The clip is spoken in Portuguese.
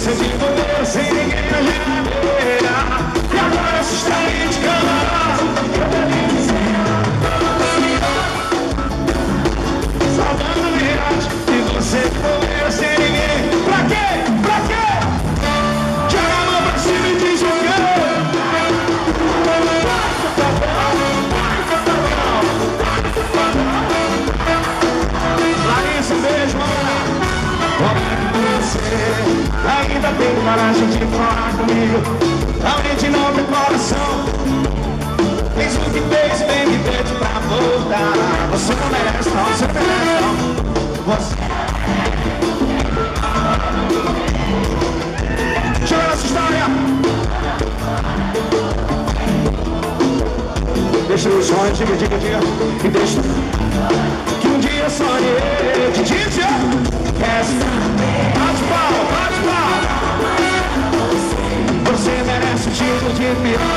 você de bobeira sem ninguém na geladeira. E agora se está aí de cama. Salvando miragem. E você de bobeira sem ninguém. Pra quê? Pra quê? Joga a mão pra cima e diz o quê? Larissa, um beijo, mamãe. Como é que você ainda tem coragem de falar comigo? Além de não ter coração, fez o que fez, vem me pedir pra voltar. Você não merece não, você não merece não. Você... Chega nessa história. Deixa o sonho, diga, diga, diga. E deixa que um dia sonhei de dizer. Bate pau, bate pau. Você merece um título de pior.